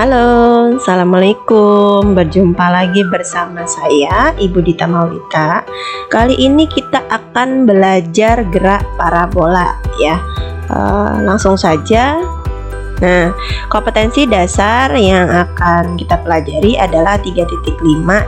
Halo, Assalamualaikum. Berjumpa lagi bersama saya, Ibu Dita Maulika. Kali ini kita akan belajar gerak parabola ya. Langsung saja. Nah, kompetensi dasar yang akan kita pelajari adalah 3.5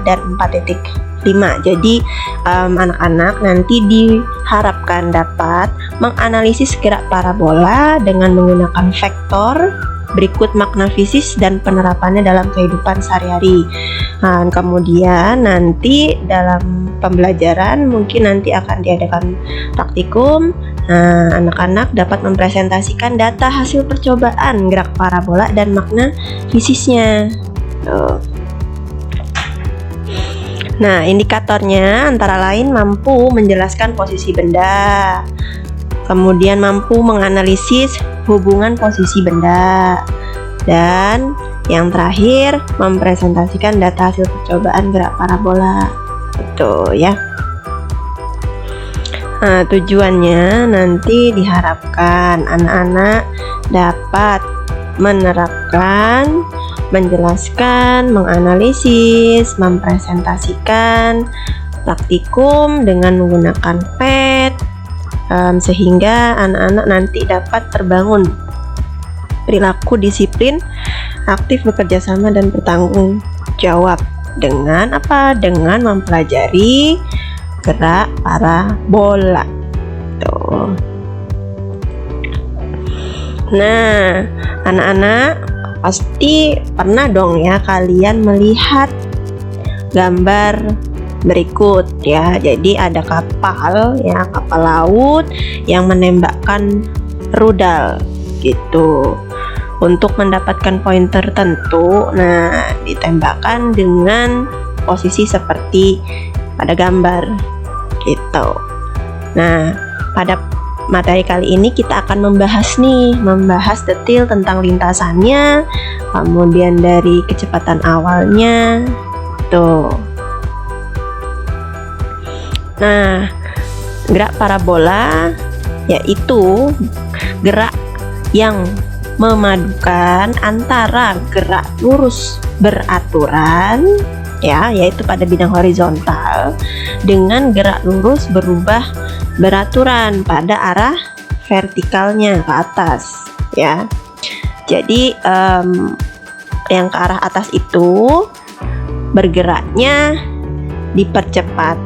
dan 4.5. Jadi anak-anak nanti diharapkan dapat menganalisis gerak parabola dengan menggunakan vektor, berikut makna fisis dan penerapannya dalam kehidupan sehari-hari. Nah, kemudian nanti dalam pembelajaran mungkin nanti akan diadakan praktikum. Nah, anak-anak dapat mempresentasikan data hasil percobaan gerak parabola dan makna fisisnya. Nah, indikatornya antara lain mampu menjelaskan posisi benda, kemudian mampu menganalisis hubungan posisi benda, dan yang terakhir mempresentasikan data hasil percobaan gerak parabola. Itu ya. Nah, tujuannya nanti diharapkan anak-anak dapat menerapkan, menjelaskan, menganalisis, mempresentasikan praktikum dengan menggunakan PET, sehingga anak-anak nanti dapat terbangun perilaku disiplin, aktif, bekerja sama, dan bertanggung jawab dengan apa? Dengan mempelajari gerak parabola. Tuh. Nah, anak-anak pasti pernah dong ya kalian melihat gambar berikut ya. Jadi ada kapal ya, kapal laut yang menembakkan rudal gitu. Untuk mendapatkan poin tertentu, nah ditembakkan dengan posisi seperti pada gambar gitu. Nah, pada materi kali ini kita akan membahas detail tentang lintasannya, kemudian dari kecepatan awalnya tuh. Nah, gerak parabola yaitu gerak yang memadukan antara gerak lurus beraturan ya, yaitu pada bidang horizontal, dengan gerak lurus berubah beraturan pada arah vertikalnya ke atas ya. Jadi yang ke arah atas itu bergeraknya dipercepat,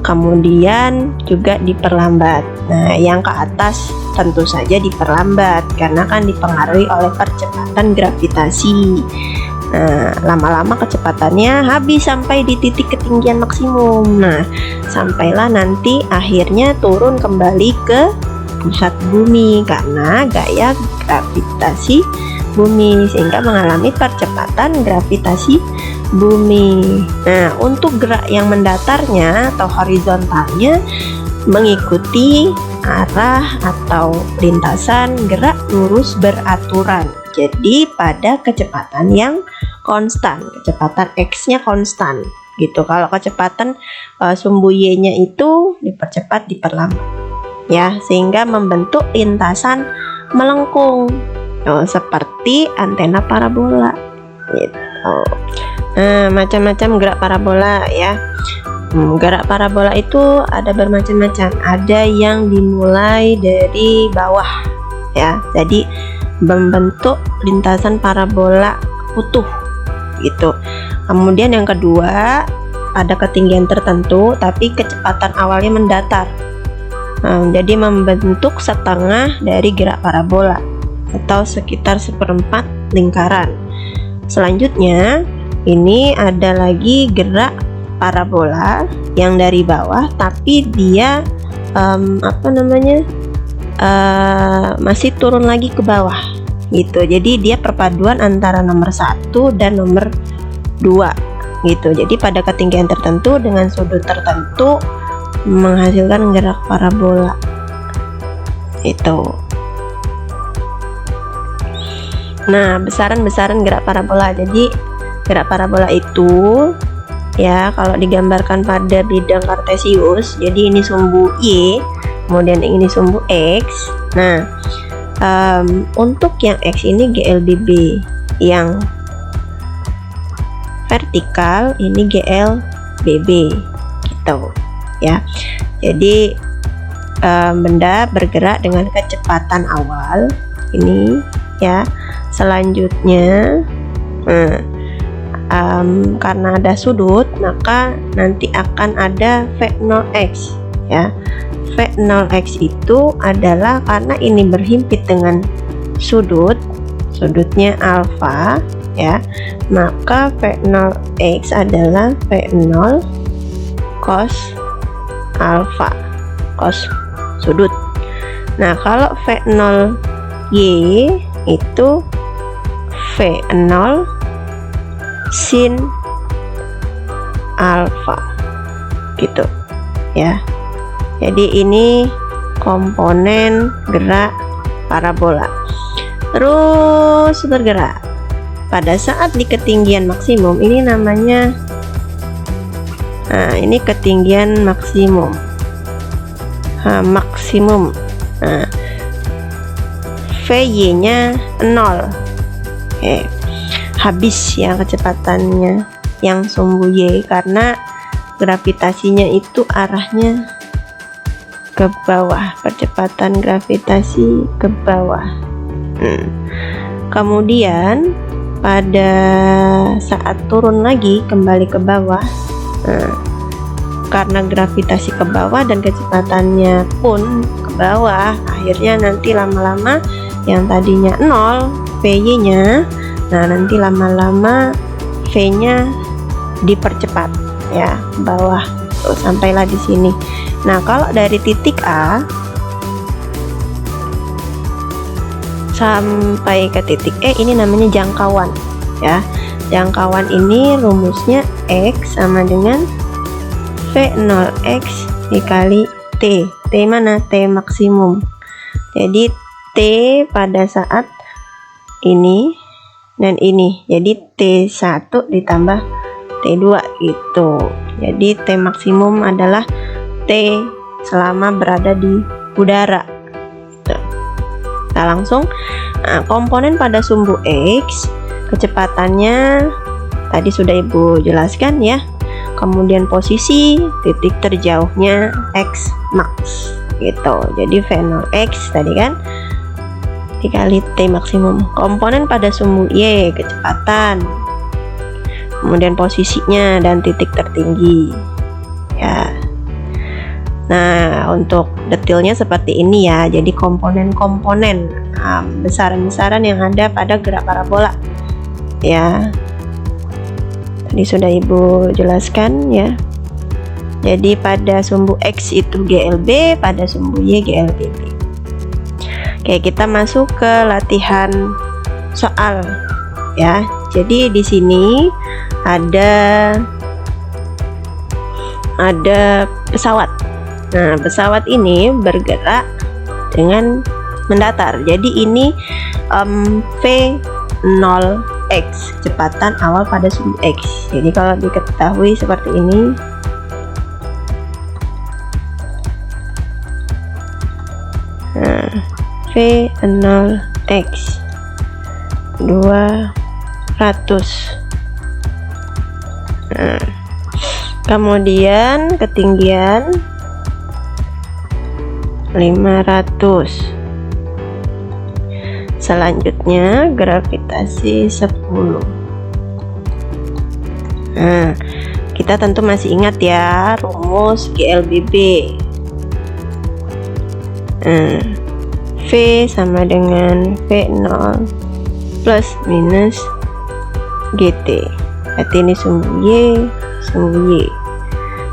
kemudian juga diperlambat. Nah, yang ke atas tentu saja diperlambat karena kan dipengaruhi oleh percepatan gravitasi. Nah, lama-lama kecepatannya habis sampai di titik ketinggian maksimum. Nah, sampailah nanti akhirnya turun kembali ke pusat bumi karena gaya gravitasi bumi, sehingga mengalami percepatan gravitasi bumi. Nah, untuk gerak yang mendatarnya atau horizontalnya mengikuti arah atau lintasan gerak lurus beraturan. Jadi pada kecepatan yang konstan, kecepatan X-nya konstan gitu. Kalau kecepatan sumbu Y-nya itu dipercepat, diperlambat ya, sehingga membentuk lintasan melengkung seperti antena parabola gitu. Nah, macam-macam gerak parabola ya. Gerak parabola itu ada bermacam-macam. Ada yang dimulai dari bawah ya, jadi membentuk lintasan parabola utuh gitu. Kemudian yang kedua, ada ketinggian tertentu tapi kecepatan awalnya mendatar. Jadi membentuk setengah dari gerak parabola atau sekitar 1/4 lingkaran. Selanjutnya ini ada lagi gerak parabola yang dari bawah tapi dia masih turun lagi ke bawah gitu. Jadi dia perpaduan antara nomor 1 dan nomor 2 gitu. Jadi pada ketinggian tertentu dengan sudut tertentu menghasilkan gerak parabola itu. Nah, besaran-besaran gerak parabola. Jadi gerak parabola itu ya, kalau digambarkan pada bidang kartesius, jadi ini sumbu Y, kemudian ini sumbu X. Nah, untuk yang X ini GLBB yang vertikal ini GLBB gitu ya. Jadi benda bergerak dengan kecepatan awal ini ya. Selanjutnya karena ada sudut, maka nanti akan ada V0x ya. V0x itu adalah karena ini berhimpit dengan sudutnya alfa ya, maka V0x adalah V0 cos alfa, cos sudut. Nah, kalau V0y itu V0 sin alfa gitu ya. Jadi ini komponen gerak parabola. Terus bergerak pada saat di ketinggian maksimum, ini namanya ini ketinggian maksimum. Maksimum. VY nya 0. Habis ya kecepatannya yang sumbu Y, karena gravitasinya itu arahnya ke bawah, percepatan gravitasi ke bawah. Kemudian pada saat turun lagi kembali ke bawah, karena gravitasi ke bawah dan kecepatannya pun ke bawah, akhirnya nanti lama-lama yang tadinya 0 VY nya, nah nanti lama-lama V nya dipercepat ya ke bawah tuh, sampailah di sini. Nah, kalau dari titik A sampai ke titik E, ini namanya jangkauan ya. Jangkauan ini rumusnya X sama dengan V0x dikali T. T mana? T maksimum. Jadi T pada saat ini dan ini, jadi T1 ditambah T2 gitu. Jadi T maksimum adalah T selama berada di udara. Nah, langsung komponen pada sumbu X, kecepatannya tadi sudah Ibu jelaskan ya. Kemudian posisi titik terjauhnya X max gitu. Jadi V0x tadi kan dikali T maksimum. Komponen pada sumbu Y, kecepatan, kemudian posisinya dan titik tertinggi ya. Nah, untuk detailnya seperti ini ya. Jadi komponen-komponen besaran-besaran yang ada pada gerak parabola ya. Tadi sudah Ibu jelaskan ya. Jadi pada sumbu X itu GLB, pada sumbu Y GLBB. Oke, kita masuk ke latihan soal ya. Jadi di sini ada pesawat. Nah, pesawat ini bergerak dengan mendatar. Jadi ini V0x, kecepatan awal pada sumbu X. Jadi kalau diketahui seperti ini, V0x 200. Kemudian ketinggian 500. Selanjutnya gravitasi 10. Nah, kita tentu masih ingat ya rumus GLBB. V sama dengan V0 plus minus GT. Berarti ini sumbu Y, sumbu Y.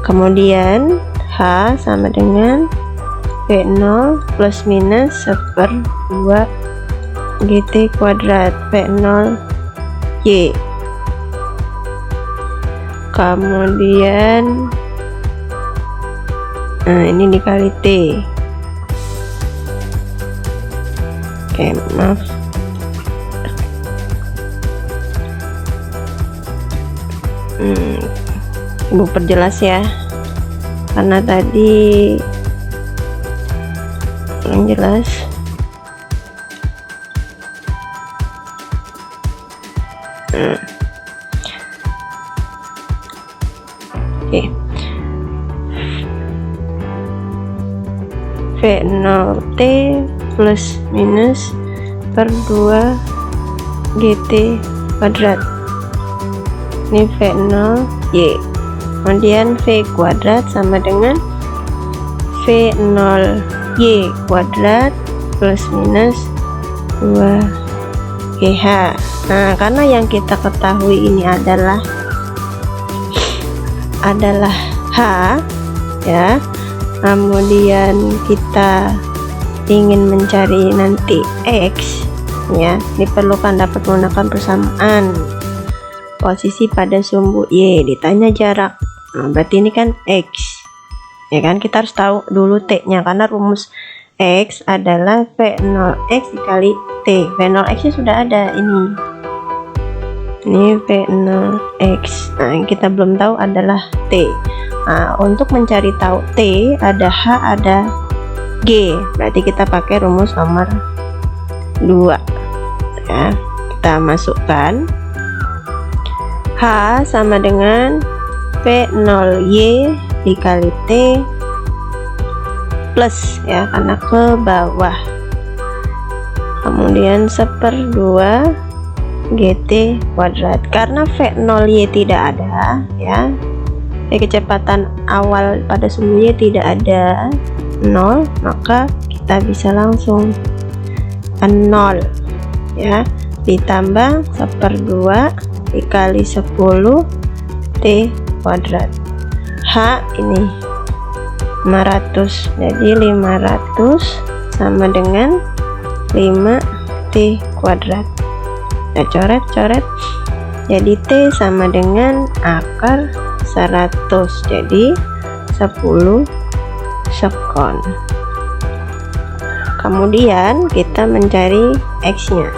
Kemudian H sama dengan V0 plus minus 1/2 GT kuadrat V0 Y. Kemudian ini dikali T. Oke, maaf. Ibu perjelas ya, karena tadi kurang jelas. Oke. V0T plus minus per 2 GT kuadrat. Ini V0Y. Kemudian V kuadrat sama dengan V0Y kuadrat plus minus 2GH. Nah, karena yang kita ketahui ini adalah H ya, kemudian kita ingin mencari nanti X ya, diperlukan dapat menggunakan persamaan posisi pada sumbu Y, ditanya jarak. Nah, berarti ini kan X ya kan, kita harus tahu dulu T nya karena rumus X adalah V0X dikali T. V0X nya sudah ada, ini V0X. Nah, yang kita belum tahu adalah T. Nah, untuk mencari tahu T ada H ada G, berarti kita pakai rumus nomor 2 ya. Kita masukkan H sama dengan V0Y dikali T plus ya, karena ke bawah, kemudian 1/2 GT kuadrat. Karena V0Y tidak ada ya, kecepatan awal pada sumbu Y tidak ada 0, maka kita bisa langsung 0 ya, ditambah 1/2 dikali 10 T kuadrat. H ini 500, jadi 500 sama dengan 5 T kuadrat. Kita coret-coret, jadi T sama dengan akar 100, jadi 10 sekon. Kemudian kita mencari X nya.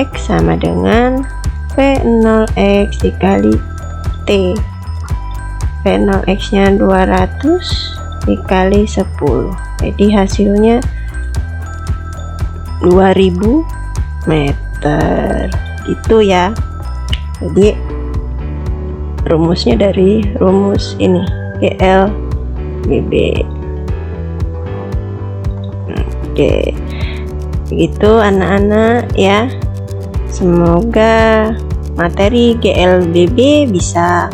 X sama dengan V0X dikali T. V0X nya 200 dikali 10, jadi hasilnya 2000 meter gitu ya. Jadi rumusnya dari rumus ini GLBB. Oke, begitu anak-anak ya. Semoga materi GLBB bisa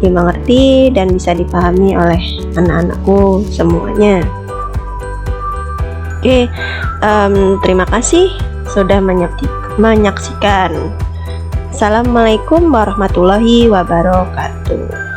dimengerti dan bisa dipahami oleh anak-anakku semuanya. Oke, terima kasih sudah menyaksikan. Assalamualaikum warahmatullahi wabarakatuh.